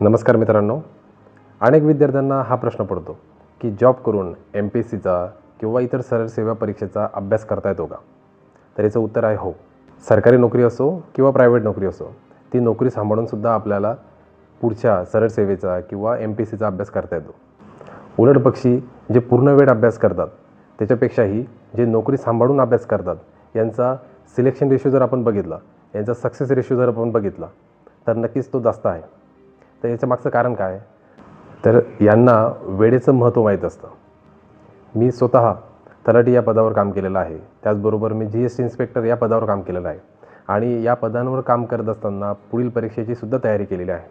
नमस्कार मित्रांनो. अनेक विद्यार्थ्यांना हा प्रश्न पडतो की जॉब करून MPSCचा किंवा इतर सरळ सेवा परीक्षेचा अभ्यास करता येतो का? तर याचं उत्तर आहे हो. सरकारी नोकरी असो किंवा प्रायव्हेट नोकरी असो, ती नोकरी सांभाळूनसुद्धा आपल्याला पुढच्या सरळ सेवेचा किंवा MPSCचा अभ्यास करता येतो. उलट पक्षी जे पूर्ण वेळ अभ्यास करतात त्याच्यापेक्षाही जे नोकरी सांभाळून अभ्यास करतात यांचा सिलेक्शन रेशो जर आपण बघितला, यांचा सक्सेस रेशो जर आपण बघितला, तर नक्कीच तो जास्त आहे. तर याच्या मागचं कारण काय? तर यांना वेळेचं महत्त्व माहीत असतं. मी स्वतः तलाठी या पदावर काम केलेलं आहे. त्याचबरोबर मी GST इन्स्पेक्टर या पदावर काम केलेलं आहे आणि या पदांवर काम करत असताना पुढील परीक्षेची सुद्धा तयारी केलेली आहे.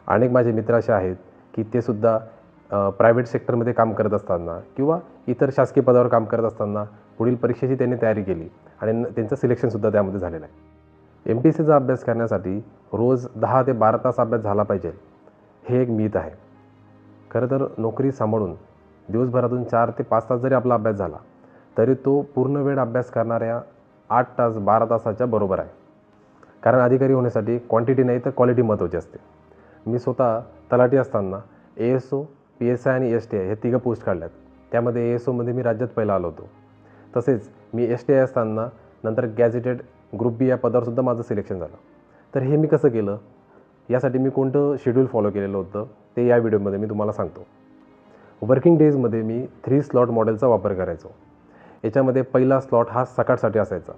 अनेक माझे मित्र असे आहेत की ते सुद्धा प्रायव्हेट सेक्टरमध्ये काम करत असताना किंवा इतर शासकीय पदावर काम करत असताना पुढील परीक्षेची त्यांनी तयारी केली आणि त्यांचं सिलेक्शनसुद्धा त्यामध्ये झालेलं आहे. MPSCचा अभ्यास करण्यासाठी रोज 10 ते 12 तास अभ्यास झाला पाहिजे, हे एक मिथ आहे. खरं तर नोकरी सांभाळून दिवसभरातून 4 ते 5 तास जरी आपला अभ्यास झाला तरी तो पूर्ण वेळ अभ्यास करणाऱ्या 8 तास 12 तासाच्या बरोबर आहे. कारण अधिकारी होण्यासाठी क्वांटिटी नाही तर क्वालिटी महत्त्वाची असते. मी स्वतः तलाठी असताना ASO, PSI आणि STI हे 3 पोस्ट काढल्यात. त्यामध्ये ASOमध्ये मी राज्यात पहिला आलो होतो. तसेच मी STI असताना नंतर गॅझेटेड ग्रुप B या पदावरसुद्धा माझं सिलेक्शन झालं. तर हे मी कसं केलं, यासाठी मी कोणतं शेड्यूल फॉलो केलेलं होतं ते या व्हिडिओमध्ये मी तुम्हाला सांगतो. वर्किंग डेजमध्ये मी 3 स्लॉट मॉडेलचा वापर करायचो. याच्यामध्ये पहिला स्लॉट हा सकाळसाठी असायचा.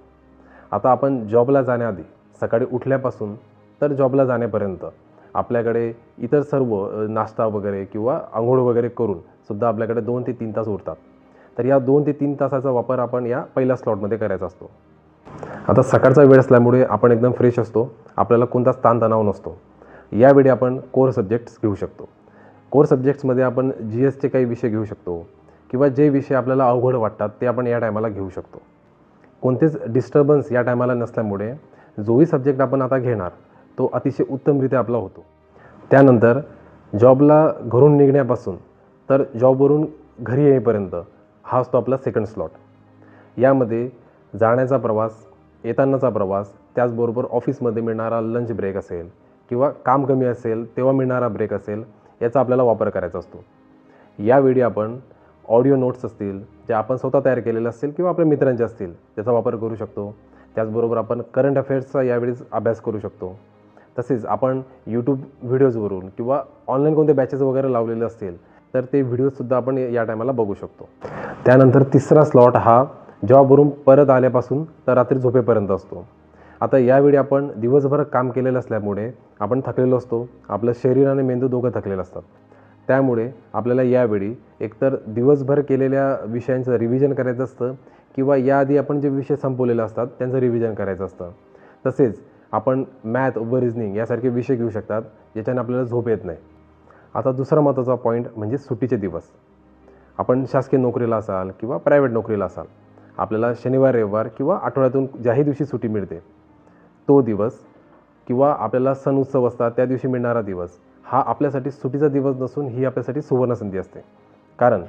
आता आपण जॉबला जाण्याआधी सकाळी उठल्यापासून तर जॉबला जाण्यापर्यंत आपल्याकडे इतर सर्व नाश्ता वगैरे किंवा अंघोळ वगैरे करून सुद्धा आपल्याकडे 2 ते 3 तास उरतात. तर या 2 ते 3 तासाचा वापर आपण या पहिल्या स्लॉटमध्ये करायचा असतो. आता सकाळचा वेळ असल्यामुळे आपण एकदम फ्रेश असतो, आपल्याला कोणताच ताणतणाव नसतो. यावेळी आपण कोर सब्जेक्ट्स घेऊ शकतो. कोर सब्जेक्ट्समध्ये आपण GSचे काही विषय घेऊ शकतो किंवा जे विषय आपल्याला अवघड वाटतात ते आपण या टायमाला घेऊ शकतो. कोणतेच डिस्टर्बन्स या टायमाला नसल्यामुळे जोही सब्जेक्ट आपण आता घेणार तो अतिशय उत्तमरित्या आपला होतो. त्यानंतर जॉबला घरून निघण्यापासून तर जॉबवरून घरी येईपर्यंत हा असतो आपला सेकंड स्लॉट. यामध्ये जाण्याचा प्रवास, येतानाचा प्रवास, त्याचबरोबर ऑफिसमध्ये मिळणारा लंच ब्रेक असेल किंवा काम कमी असेल तेव्हा मिळणारा ब्रेक असेल, याचा आपल्याला वापर करायचा असतो. यावेळी आपण ऑडिओ नोट्स असतील जे आपण स्वतः तयार केलेले असतील किंवा आपल्या मित्रांचे असतील त्याचा वापर करू शकतो. त्याचबरोबर आपण करंट अफेअर्सचा यावेळीच अभ्यास करू शकतो. तसेच आपण यूट्यूब व्हिडिओजवरून किंवा ऑनलाईन कोणते बॅचेस वगैरे लावलेले असतील तर ते व्हिडिओजसुद्धा आपण या टायमाला बघू शकतो. त्यानंतर तिसरा स्लॉट हा जॉबवरून परत आल्यापासून तर रात्री झोपेपर्यंत असतो. आता यावेळी आपण दिवसभर काम केलेलं असल्यामुळे आपण थकलेलो असतो. आपलं शरीर आणि मेंदू दोघं थकलेलं असतात. त्यामुळे आपल्याला यावेळी एकतर दिवसभर केलेल्या विषयांचं रिव्हिजन करायचं असतं किंवा याआधी आपण जे विषय संपवलेले असतात त्यांचं रिव्हिजन करायचं असतं. तसेच आपण मॅथ व रिझनिंग यासारखे विषय घेऊ शकतात ज्याच्याने आपल्याला झोप येत नाही. आता दुसरा महत्त्वाचा पॉईंट म्हणजे सुट्टीचे दिवस. आपण शासकीय नोकरीला असाल किंवा प्रायव्हेट नोकरीला असाल, आपल्याला शनिवार रविवार किंवा आठवड्यातून ज्याही दिवशी सुट्टी मिळते तो दिवस किंवा आपल्याला सण उत्सव असतात त्या दिवशी मिळणारा दिवस हा आपल्यासाठी सुट्टीचा दिवस नसून ही आपल्यासाठी सुवर्णसंधी असते. कारण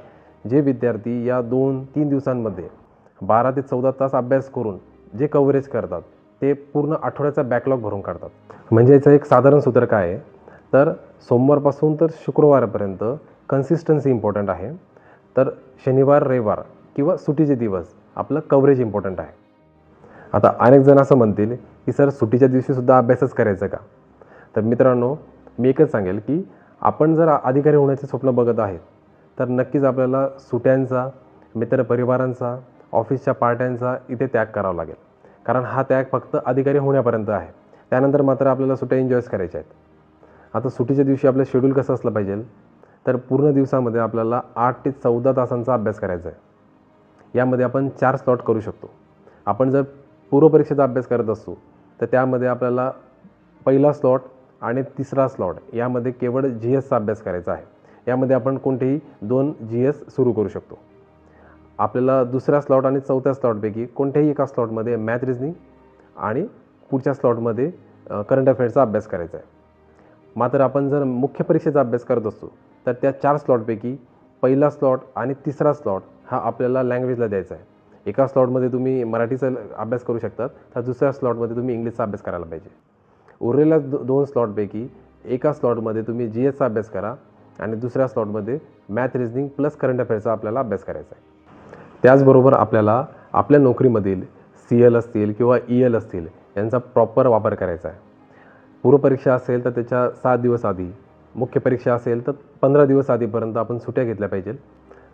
जे विद्यार्थी या 2-3 दिवसांमध्ये 12 ते 14 तास अभ्यास करून जे कव्हरेज करतात ते पूर्ण आठवड्याचा बॅकलॉग भरून काढतात. म्हणजे याचं एक साधारण सूत्र काय आहे, तर सोमवारपासून तर शुक्रवारपर्यंत कन्सिस्टन्सी इम्पॉर्टंट आहे, तर शनिवार रविवार किंवा सुट्टीचे दिवस आपलं कव्हरेज इम्पॉर्टंट आहे. आता अनेक जण असं म्हणतील की सर सुट्टीच्या दिवशीसुद्धा अभ्यासच करायचा का? तर मित्रांनो, मी एकच सांगेल की आपण जर अधिकारी होण्याचे स्वप्न बघत आहेत तर नक्कीच आपल्याला सुट्ट्यांचा, मित्रपरिवारांचा, ऑफिसच्या पार्ट्यांचा इथे त्याग करावा लागेल. कारण हा त्याग फक्त अधिकारी होण्यापर्यंत आहे. त्यानंतर मात्र आपल्याला सुट्ट्या एन्जॉयच करायच्या आहेत. आता सुट्टीच्या दिवशी आपलं शेड्यूल कसं असलं पाहिजे, तर पूर्ण दिवसामध्ये आपल्याला 8 ते 14 तासांचा अभ्यास करायचा आहे. यामध्ये आपण 4 स्लॉट करू शकतो. आपण जर पूर्वपरीक्षेचा अभ्यास करत असू तर त्यामध्ये आपल्याला पहिला स्लॉट आणि तिसरा स्लॉट यामध्ये केवळ GSचा अभ्यास करायचा आहे. यामध्ये आपण कोणतेही 2 GS सुरू करू शकतो. आपल्याला दुसऱ्या स्लॉट आणि चौथ्या स्लॉटपैकी कोणत्याही एका स्लॉटमध्ये मॅथ रिझनिंग आणि पुढच्या स्लॉटमध्ये करंट अफेअर्सचा अभ्यास करायचा आहे. मात्र आपण जर मुख्य परीक्षेचा अभ्यास करत असतो तर त्या 4 स्लॉटपैकी पहिला स्लॉट आणि तिसरा स्लॉट हा आपल्याला लँग्वेजला द्यायचा आहे. एका स्लॉटमध्ये तुम्ही मराठीचा अभ्यास करू शकतात तर दुसऱ्या स्लॉटमध्ये तुम्ही इंग्लिशचा अभ्यास करायला पाहिजे. उरलेल्या 2 स्लॉटपैकी एका स्लॉटमध्ये तुम्ही GSचा अभ्यास करा आणि दुसऱ्या स्लॉटमध्ये मॅथ रिझनिंग प्लस करंट अफेअर्सचा आपल्याला अभ्यास करायचा आहे. त्याचबरोबर आपल्याला आपल्या नोकरीमधील CL असतील किंवा EL असतील यांचा प्रॉपर वापर करायचा आहे. पूर्वपरीक्षा असेल तर त्याच्या 7 दिवस आधी, मुख्य परीक्षा असेल तर 15 दिवस आधीपर्यंत आपण सुट्ट्या घेतल्या पाहिजेत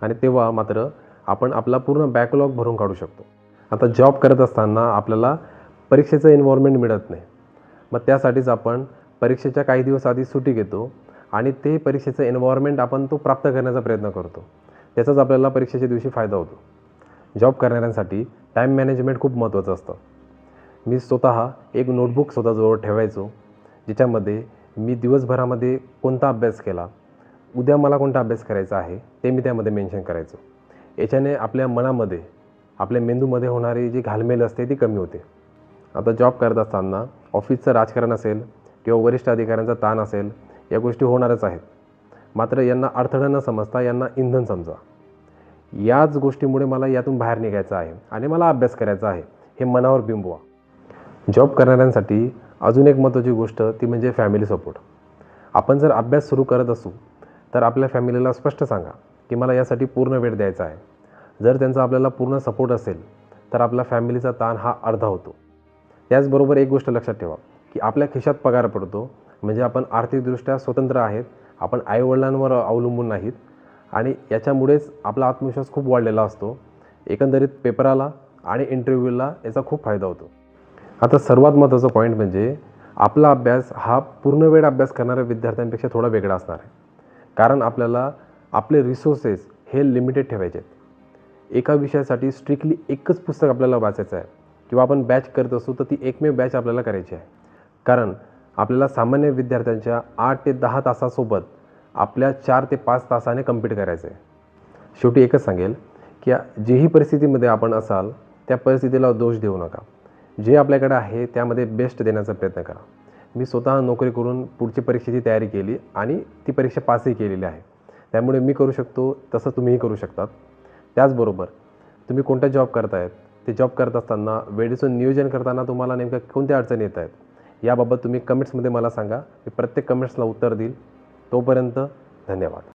आणि तेव्हा मात्र आपण आपला पूर्ण बॅकलॉग भरून काढू शकतो. आता जॉब करत असताना आपल्याला परीक्षेचं एन्व्हायरमेंट मिळत नाही. मग त्यासाठीच आपण परीक्षेच्या काही दिवस आधी सुट्टी घेतो आणि ते परीक्षेचं एन्व्हायरमेंट आपण तो प्राप्त करण्याचा प्रयत्न करतो. त्याचाच आपल्याला परीक्षेच्या दिवशी फायदा होतो. जॉब करणाऱ्यांसाठी टाईम मॅनेजमेंट खूप महत्त्वाचं असतं. मी स्वतः एक नोटबुक स्वतःजवळ ठेवायचो, ज्याच्यामध्ये मी दिवसभरामध्ये कोणता अभ्यास केला, उद्या मला कोणता अभ्यास करायचा आहे ते मी त्यामध्ये मेन्शन करायचो. याच्याने आपल्या मनामध्ये, आपल्या मेंदूमध्ये होणारी जी घालमेल असते ती कमी होते. आता जॉब करत असताना ऑफिसचं राजकारण असेल किंवा वरिष्ठ अधिकाऱ्यांचा ताण असेल, या गोष्टी होणारच आहेत. मात्र यांना अडथळा न समजता यांना इंधन समजा. याच गोष्टीमुळे मला यातून बाहेर निघायचं आहे आणि मला अभ्यास करायचा आहे हे मनावर बिंबवा. जॉब करणाऱ्यांसाठी अजून एक महत्त्वाची गोष्ट ती म्हणजे फॅमिली सपोर्ट. आपण जर अभ्यास सुरू करत असू तर आपल्या फॅमिलीला स्पष्ट सांगा की मला यासाठी पूर्ण वेळ द्यायचा आहे. जर त्यांचा आपल्याला पूर्ण सपोर्ट असेल तर आपला फॅमिलीचा ताण हा अर्धा होतो. त्याचबरोबर एक गोष्ट लक्षात ठेवा की आपल्या खिशात पगार पडतो म्हणजे आपण आर्थिकदृष्ट्या स्वतंत्र आहेत, आपण आईवडिलांवर अवलंबून नाहीत आणि याच्यामुळेच आपला आत्मविश्वास खूप वाढलेला असतो. एकंदरीत पेपराला आणि इंटरव्ह्यूला याचा खूप फायदा होतो. आता सर्वात महत्त्वाचा पॉईंट म्हणजे आपला अभ्यास हा पूर्ण वेळ अभ्यास करणाऱ्या विद्यार्थ्यांपेक्षा थोडा वेगळा असणार आहे. कारण आपल्याला आपले रिसोर्सेस हे लिमिटेड ठेवायचे आहेत. एका विषयासाठी स्ट्रिक्टली एकच पुस्तक आपल्याला वाचायचं आहे किंवा आपण बॅच करत असू तर ती एकमेव बॅच आपल्याला करायची आहे. कारण आपल्याला सामान्य विद्यार्थ्यांच्या 8 ते 10 तासासोबत आपल्या 4 ते 5 तासाने कम्प्लीट करायचं आहे. शेवटी एकच सांगेल की जेही परिस्थितीमध्ये आपण असाल त्या परिस्थितीला दोष देऊ नका. जे आपल्याकडे आहे त्यामध्ये बेस्ट देण्याचा प्रयत्न करा. मी स्वतः नोकरी करून पुढची परीक्षेची तयारी केली आणि ती परीक्षा पासही केलेली आहे. त्यामुळे मी करू शकतो तसं तुम्हीही करू शकतात. त्याचबरोबर तुम्ही कोणता जॉब करतायत, ते जॉब करत असताना वेळेचं नियोजन करताना तुम्हाला नेमक्या कोणत्या अडचणी येत आहेत याबाबत तुम्ही कमेंट्समध्ये मला सांगा. मी प्रत्येक कमेंट्सला उत्तर देईल. तोपर्यंत धन्यवाद.